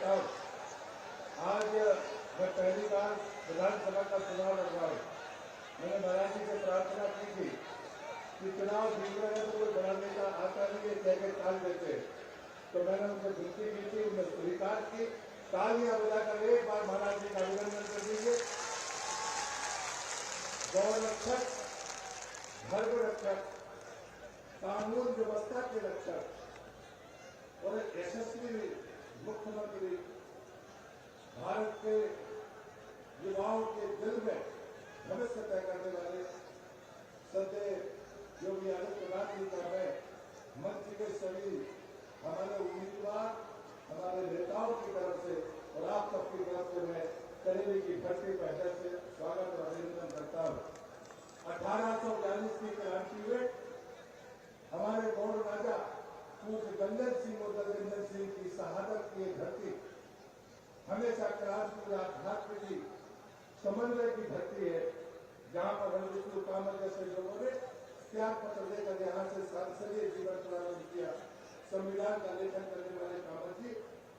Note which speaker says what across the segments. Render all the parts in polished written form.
Speaker 1: बताऊं, आज मैं पहली बार विधानसभा का चुनाव लड़ रहा हूँ। मैंने महाराज जी से प्रार्थना की थी कि चुनाव जीत रहे हैं तो कोई बनाने का आता नहीं है, कह ताल देते। तो मैंने उनसे विनती की थी, उन्हें स्वीकार की। तालियां बजाकर एक बार महाराज जी का अभिनंदन कर दीजिए। गौ रक्षक, धर्म रक्षक, कानून व्यवस्था के रक्षक और एक यशस्वी मुख्यमंत्री, भारत के युवाओं के दिल में भविष्य तय करने वाले सदैव योगी आदित्यनाथ जी का मैं मंच के सभी हमारे उम्मीदवार, हमारे नेताओं की तरफ से और आप सबकी तरफ से मैं करेली की धरती पर से स्वागत और अभिनंदन करता हूँ। 1842 की क्रांति में हमारे गौड़ राजा पूज्य गंजन सिंह और गंजन सिंह की शहादत की धरती हमेशा क्रांति और आध्यात्म की समन्वय की धरती है, जहाँ पर रणविष्णु कामत जैसे लोगों ने त्याग पत्र देकर यहाँ से सांसदीय जीवन प्रारंभ किया। संविधान का लेखन करने वाले कामत जी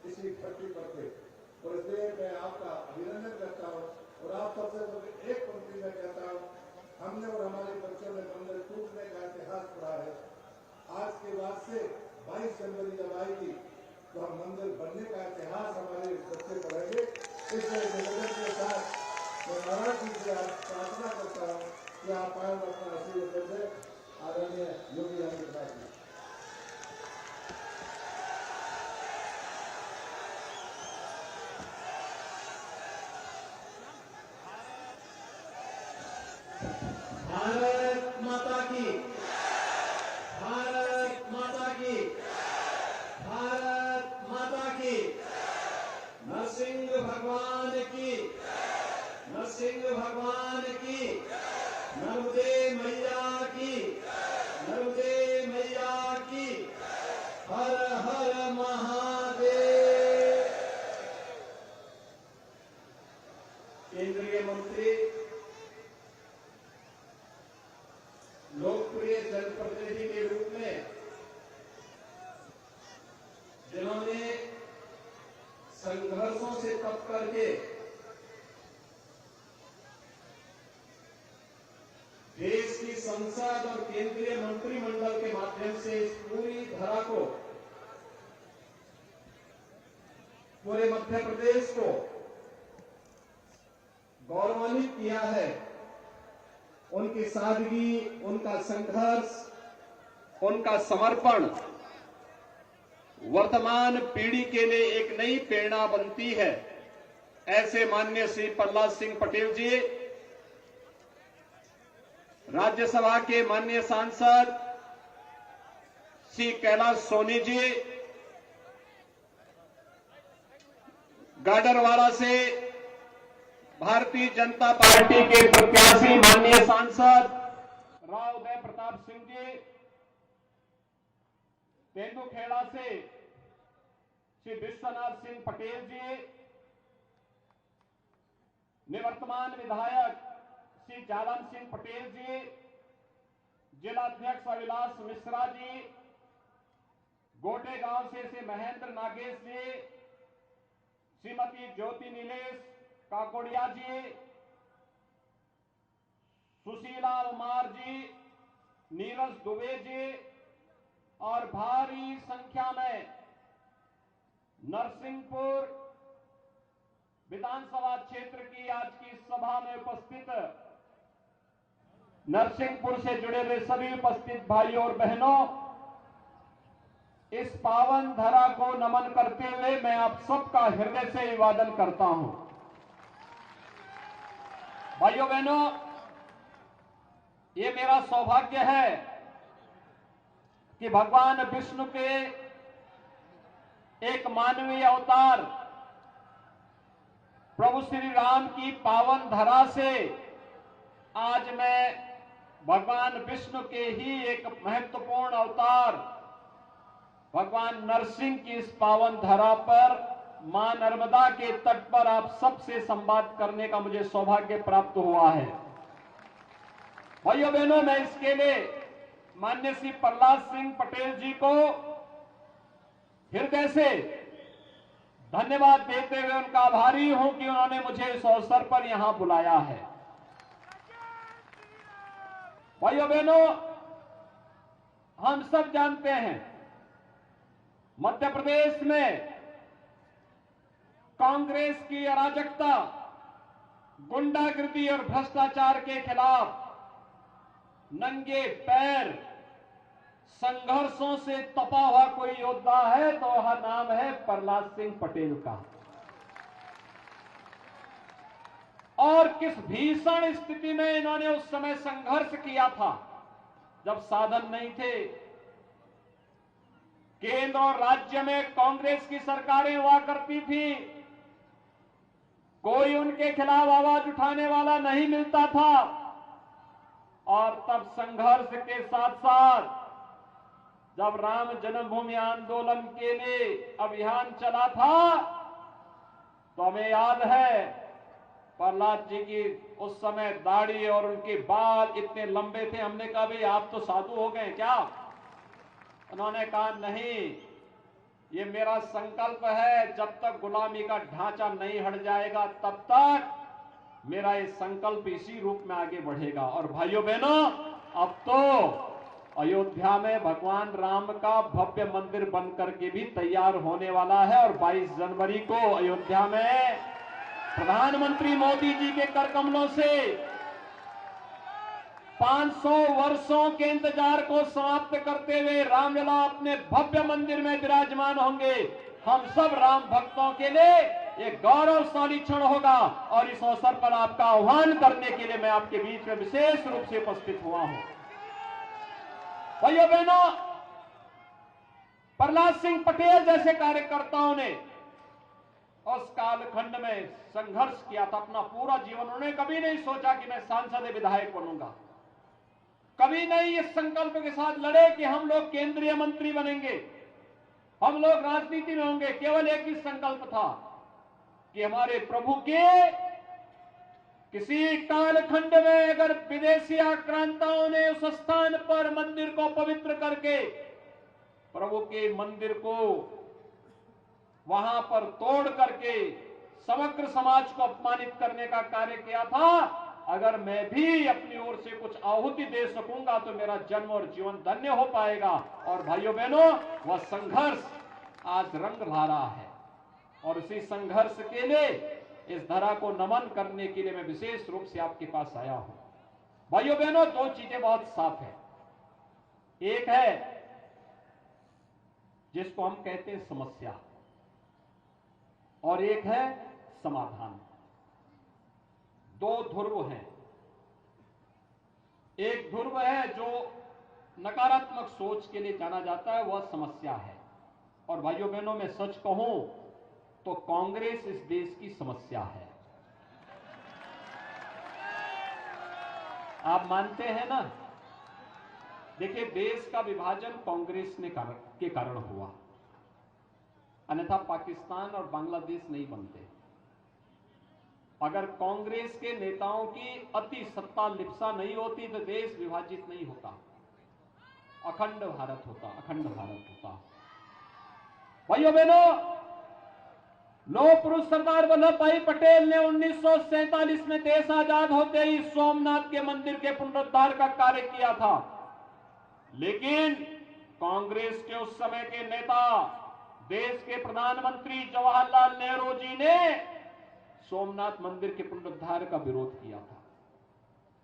Speaker 1: इसी धरती पर थे और इसलिए मैं आपका अभिनंदन करता हूँ। और आप सबसे एक पंक्ति में कहता हूँ, हमने और हमारे बच्चों ने मंदिर टूटने का इतिहास पढ़ा है। आज के बाद से 22 जनवरी जब आएगी तो हम मंदिर बनने का इतिहास हमारे बच्चे पढ़ेंगे। इसलिए निवेदन के साथ मैं महाराज जी से आज प्रार्थना करता हूँ कि आप आए अपना आशीर्वाद दें। आदरणीय योगी आदित्यनाथ जी।
Speaker 2: भारत माता की, भारत माता की, भारत माता की, नरसिंह भगवान की, नरसिंह भगवान की, नर्मदे मैया की, नर्मदे मैया की, हर हर महादेव। केंद्रीय मंत्री, लोकप्रिय जनप्रतिनिधि के रूप में जिन्होंने संघर्षों से तप करके देश की संसद और केंद्रीय मंत्रिमंडल के माध्यम से इस पूरी धरा को, पूरे मध्य प्रदेश को गौरवान्वित किया है, उनकी सादगी, उनका संघर्ष, उनका समर्पण वर्तमान पीढ़ी के लिए एक नई प्रेरणा बनती है। ऐसे माननीय श्री प्रहलाद सिंह पटेल जी, राज्यसभा के माननीय सांसद श्री कैलाश सोनी जी, गाडरवाड़ा से भारतीय जनता पार्टी के प्रत्याशी माननीय सांसद राव उदय प्रताप सिंह जी, तेंदुखेड़ा से श्री विश्वनाथ सिंह पटेल जी, निवर्तमान विधायक श्री जालन सिंह पटेल जी, जिलाध्यक्ष अविलाश मिश्रा जी, गोटे गांव से श्री महेंद्र नागेश जी, श्रीमती ज्योति नीलेश काकोड़िया जी, सुशीला उमार जी, नीरज दुबे जी और भारी संख्या में नरसिंहपुर विधानसभा क्षेत्र की आज की सभा में उपस्थित नरसिंहपुर से जुड़े हुए सभी उपस्थित भाइयों और बहनों, इस पावन धरा को नमन करते हुए मैं आप सबका हृदय से अभिवादन करता हूं। भाइयों बहनों, ये मेरा सौभाग्य है कि भगवान विष्णु के एक मानवीय अवतार प्रभु श्री राम की पावन धरा से आज मैं भगवान विष्णु के ही एक महत्वपूर्ण अवतार भगवान नरसिंह की इस पावन धरा पर मां नर्मदा के तट पर आप सबसे संवाद करने का मुझे सौभाग्य प्राप्त हुआ है। भाइयों बहनों, मैं इसके लिए माननीय श्री प्रहलाद सिंह पटेल जी को हृदय से धन्यवाद देते हुए उनका आभारी हूं कि उन्होंने मुझे इस अवसर पर यहां बुलाया है। भाइयों बहनों, हम सब जानते हैं मध्य प्रदेश में कांग्रेस की अराजकता, गुंडागिर्दी और भ्रष्टाचार के खिलाफ नंगे पैर संघर्षों से तपा हुआ कोई योद्धा है तो वह नाम है प्रहलाद सिंह पटेल का। और किस भीषण स्थिति में इन्होंने उस समय संघर्ष किया था जब साधन नहीं थे। केंद्र और राज्य में कांग्रेस की सरकारें हुआ करती थी, कोई उनके खिलाफ आवाज उठाने वाला नहीं मिलता था। और तब संघर्ष के साथ साथ जब राम जन्मभूमि आंदोलन के लिए अभियान चला था तो हमें याद है प्रहलाद जी की उस समय दाढ़ी और उनके बाल इतने लंबे थे। हमने कहा भाई आप तो साधु हो गए क्या? उन्होंने कहा नहीं, ये मेरा संकल्प है, जब तक गुलामी का ढांचा नहीं हट जाएगा तब तक मेरा ये संकल्प इसी रूप में आगे बढ़ेगा। और भाइयों बहनों, अब तो अयोध्या में भगवान राम का भव्य मंदिर बनकर के भी तैयार होने वाला है। और 22 जनवरी को अयोध्या में प्रधानमंत्री मोदी जी के कर कमलों से 500 वर्षों के इंतजार को समाप्त करते हुए रामलला अपने भव्य मंदिर में विराजमान होंगे। हम सब राम भक्तों के लिए एक गौरवशाली क्षण होगा और इस अवसर पर आपका आह्वान करने के लिए मैं आपके बीच में विशेष रूप से उपस्थित हुआ हूं। भाइयों बहनों, प्रहलाद सिंह पटेल जैसे कार्यकर्ताओं ने उस कालखंड में संघर्ष किया था अपना पूरा जीवन। उन्होंने कभी नहीं सोचा कि मैं सांसद विधायक बनूंगा, कभी नहीं इस संकल्प के साथ लड़े कि हम लोग केंद्रीय मंत्री बनेंगे, हम लोग राजनीति में होंगे। केवल एक ही संकल्प था कि हमारे प्रभु के किसी कालखंड में अगर विदेशी आक्रांताओं ने उस स्थान पर मंदिर को पवित्र करके प्रभु के मंदिर को वहां पर तोड़ करके समग्र समाज को अपमानित करने का कार्य किया था, अगर मैं भी अपनी ओर से कुछ आहुति दे सकूंगा तो मेरा जन्म और जीवन धन्य हो पाएगा। और भाइयों बहनों, वह संघर्ष आज रंग ला रहा है और इसी संघर्ष के लिए इस धरा को नमन करने के लिए मैं विशेष रूप से आपके पास आया हूं। भाइयों बहनों, दो चीजें बहुत साफ है। एक है जिसको हम कहते हैं समस्या और एक है समाधान। दो ध्रुव हैं। एक ध्रुव है जो नकारात्मक सोच के लिए जाना जाता है, वह समस्या है। और भाइयों बहनों, मैं सच कहूं तो कांग्रेस इस देश की समस्या है। आप मानते हैं ना? देखिए, देश का विभाजन कांग्रेस के कारण हुआ, अन्यथा पाकिस्तान और बांग्लादेश नहीं बनते। अगर कांग्रेस के नेताओं की अति सत्ता लिप्सा नहीं होती तो देश विभाजित नहीं होता, अखंड भारत होता, अखंड भारत होता। भाइयों बहनों, लौह पुरुष सरदार वल्लभ भाई पटेल ने 1947 में देश आजाद होते ही सोमनाथ के मंदिर के पुनरुद्धार का कार्य किया था। लेकिन कांग्रेस के उस समय के नेता, देश के प्रधानमंत्री जवाहरलाल नेहरू जी ने सोमनाथ मंदिर के पुनरुद्धार का विरोध किया था।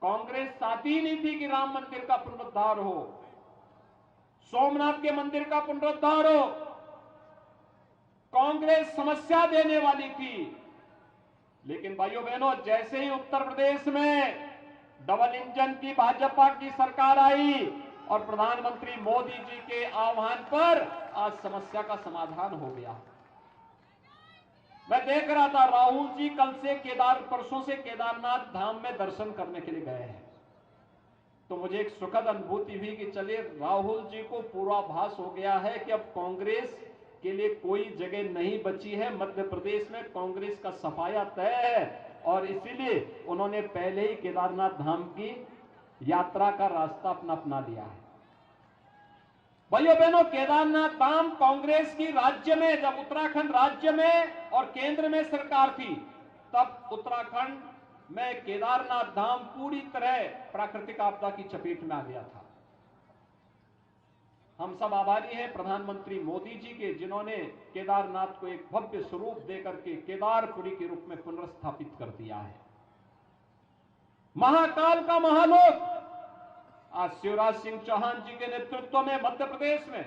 Speaker 2: कांग्रेस चाहती नहीं थी कि राम मंदिर का पुनरुद्धार हो, सोमनाथ के मंदिर का पुनरुद्धार हो। कांग्रेस समस्या देने वाली थी। लेकिन भाइयों बहनों, जैसे ही उत्तर प्रदेश में डबल इंजन की भाजपा की सरकार आई और प्रधानमंत्री मोदी जी के आह्वान पर आज समस्या का समाधान हो गया। मैं देख रहा था राहुल जी परसों से केदारनाथ धाम में दर्शन करने के लिए गए हैं, तो मुझे एक सुखद अनुभूति हुई कि चलिए राहुल जी को पूर्वाभास हो गया है कि अब कांग्रेस के लिए कोई जगह नहीं बची है, मध्य प्रदेश में कांग्रेस का सफाया तय है। और इसीलिए उन्होंने पहले ही केदारनाथ धाम की यात्रा का रास्ता अपना लिया है। भाइयों बहनों, केदारनाथ धाम कांग्रेस की राज्य में, जब उत्तराखंड राज्य में और केंद्र में सरकार थी, तब उत्तराखंड में केदारनाथ धाम पूरी तरह प्राकृतिक आपदा की चपेट में आ गया था। हम सब आभारी हैं प्रधानमंत्री मोदी जी के, जिन्होंने केदारनाथ को एक भव्य स्वरूप देकर के केदारपुरी के रूप में पुनर्स्थापित कर दिया है। महाकाल का महालोक आज शिवराज सिंह चौहान जी के नेतृत्व में मध्य प्रदेश में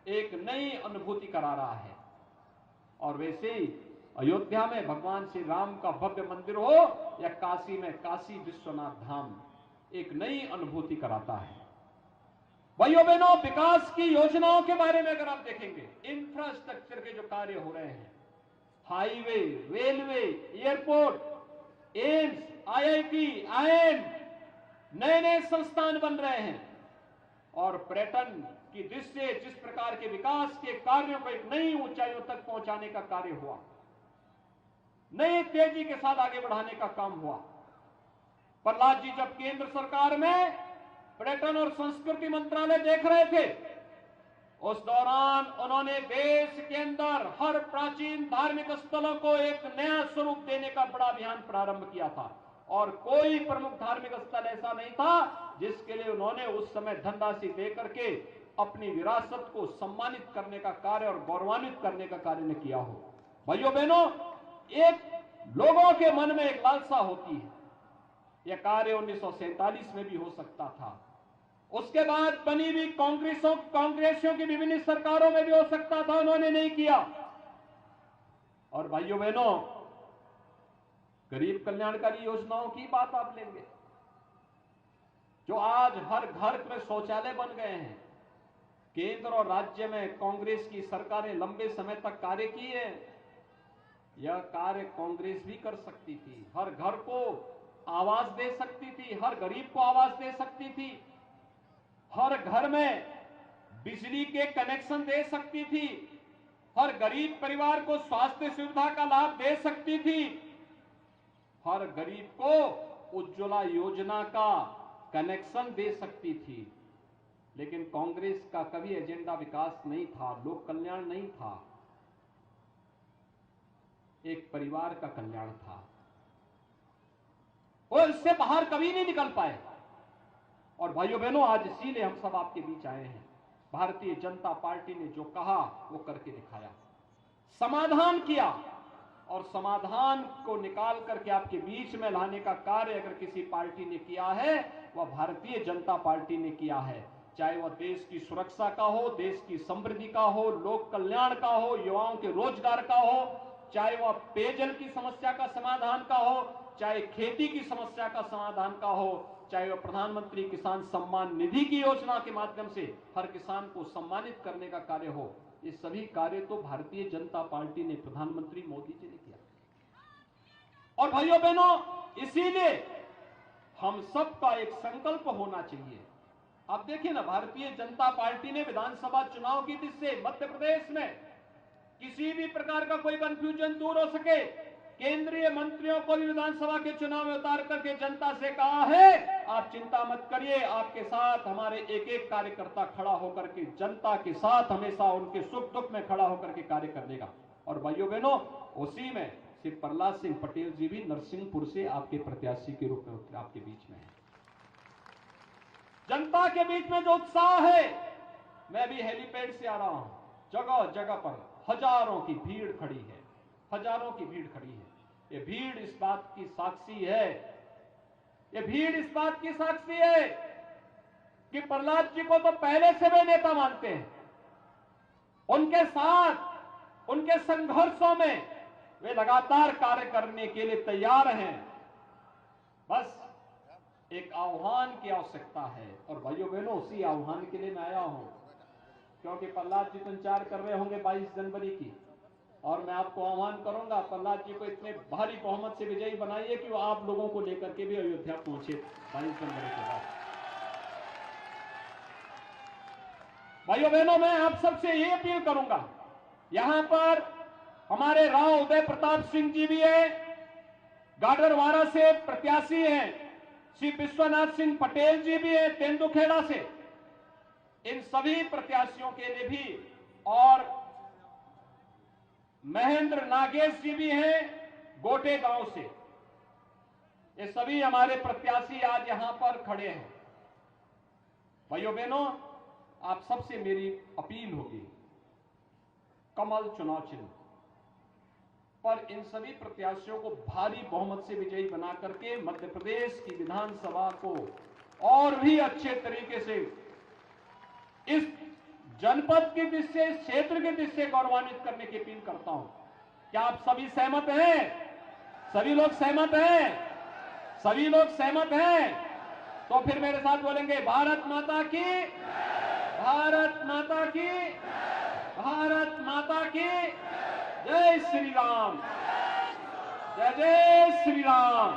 Speaker 2: एक नई अनुभूति करा रहा है। और वैसे ही अयोध्या में भगवान श्री राम का भव्य मंदिर हो या काशी में काशी विश्वनाथ धाम एक नई अनुभूति कराता है। भाइयों बहनों, विकास की योजनाओं के बारे में अगर आप देखेंगे, इंफ्रास्ट्रक्चर के जो कार्य हो रहे हैं, highway, railway, airport, AIIMS, IIT, IIM, नए नए संस्थान बन रहे हैं और पर्यटन की दृष्टि से जिस प्रकार के विकास के कार्यों को एक नई ऊंचाइयों तक पहुंचाने का कार्य हुआ, नई तेजी के साथ आगे बढ़ाने का काम हुआ। प्रहलाद जी जब केंद्र सरकार में पर्यटन और संस्कृति मंत्रालय देख रहे थे, उस दौरान उन्होंने देश के अंदर हर प्राचीन धार्मिक स्थलों को एक नया स्वरूप देने का बड़ा अभियान प्रारंभ किया था और कोई प्रमुख धार्मिक स्थल ऐसा नहीं था जिसके लिए उन्होंने उस समय धनराशि देकर के अपनी विरासत को सम्मानित करने का कार्य और गौरवान्वित करने का कार्य ने किया हो। भाइयों बहनों, एक लोगों के मन में एक लालसा होती है, यह कार्य 1947 में भी हो सकता था, उसके बाद बनी हुई कांग्रेसियों की विभिन्न सरकारों में भी हो सकता था, उन्होंने नहीं किया। और भाइयों बहनों, गरीब कल्याणकारी योजनाओं की बात आप लेंगे, जो आज हर घर में शौचालय बन गए हैं। केंद्र और राज्य में कांग्रेस की सरकारें लंबे समय तक कार्य किए, यह कार्य कांग्रेस भी कर सकती थी। हर घर को आवास दे सकती थी, हर गरीब को आवास दे सकती थी, हर घर में बिजली के कनेक्शन दे सकती थी, हर गरीब परिवार को स्वास्थ्य सुविधा का लाभ दे सकती थी, हर गरीब को उज्ज्वला योजना का कनेक्शन दे सकती थी। लेकिन कांग्रेस का कभी एजेंडा विकास नहीं था, लोक कल्याण नहीं था, एक परिवार का कल्याण था। और इससे बाहर कभी नहीं निकल पाए। और भाइयों बहनों, आज इसीलिए हम सब आपके बीच आए हैं। भारतीय जनता पार्टी ने जो कहा वो करके दिखाया, समाधान किया, और समाधान को निकाल करके आपके बीच में लाने का कार्य अगर किसी पार्टी ने किया है, वह भारतीय जनता पार्टी ने किया है। चाहे वह देश की सुरक्षा का हो, देश की समृद्धि का हो, लोक कल्याण का हो, युवाओं के रोजगार का हो, चाहे वह पेयजल की समस्या का समाधान का हो, चाहे खेती की समस्या का समाधान का हो, चाहे वह प्रधानमंत्री किसान सम्मान निधि की योजना के माध्यम से हर किसान को सम्मानित करने का कार्य हो, ये सभी कार्य तो भारतीय जनता पार्टी ने, प्रधानमंत्री मोदी जी ने किया। और भाइयों बहनों, इसीलिए हम सबका एक संकल्प होना चाहिए। आप देखिए ना, भारतीय जनता पार्टी ने विधानसभा चुनाव की दृष्टि से मध्य प्रदेश में किसी भी प्रकार का कोई कंफ्यूजन दूर हो सके, केंद्रीय मंत्रियों को भी विधानसभा के चुनाव में उतार करके जनता से कहा है, आप चिंता मत करिए, आपके साथ हमारे एक एक कार्यकर्ता खड़ा होकर के जनता के साथ हमेशा उनके सुख दुख में खड़ा होकर के कार्य कर देगा। और भाइयों बहनों, उसी में श्री प्रहलाद सिंह पटेल जी भी नरसिंहपुर से आपके प्रत्याशी के रूप में आपके बीच में है। जनता के बीच में जो उत्साह है, मैं भी हेलीपैड से आ रहा हूं, जगह जगह पर हजारों की भीड़ खड़ी है, हजारों की भीड़ खड़ी है। ये भीड़ इस बात की साक्षी है, ये भीड़ इस बात की साक्षी है कि प्रहलाद जी को तो पहले से वे नेता मानते हैं, उनके साथ उनके संघर्षों में वे लगातार कार्य करने के लिए तैयार हैं। बस एक आह्वान की आवश्यकता है। और भाइयों बहनों, उसी आह्वान के लिए मैं आया हूं, क्योंकि प्रहलाद जी तो इंतजार कर रहे होंगे 22 जनवरी की, और मैं आपको आह्वान करूंगा, प्रहलाद जी को इतने भारी बहुमत से विजयी बनाइए कि वो आप लोगों को लेकर के भी अयोध्या पहुंचे 22 जनवरी के बाद। भाइयों बहनों, मैं आप सबसे ये अपील करूंगा, यहां पर हमारे राव उदय प्रताप सिंह जी भी है, गाडरवारा से प्रत्याशी हैं, श्री विश्वनाथ सिंह पटेल जी भी है तेंदुखेड़ा से। इन सभी प्रत्याशियों के लिए भी, और महेंद्र नागेश जी भी हैं गोटे गांव से। ये सभी हमारे प्रत्याशी आज यहां पर खड़े हैं। भाइयों बहनों, आप सबसे मेरी अपील होगी, कमल चुनाव चिन्ह पर इन सभी प्रत्याशियों को भारी बहुमत से विजयी बना करके मध्य प्रदेश की विधानसभा को और भी अच्छे तरीके से इस जनपद की दृष्टि, इस क्षेत्र की दृष्टि गौरवान्वित करने की अपील करता हूं। क्या आप सभी सहमत हैं? सभी लोग सहमत हैं? सभी लोग सहमत हैं? तो फिर मेरे साथ बोलेंगे, भारत माता की, भारत माता की, भारत माता की जय श्री राम, जय जय श्री राम।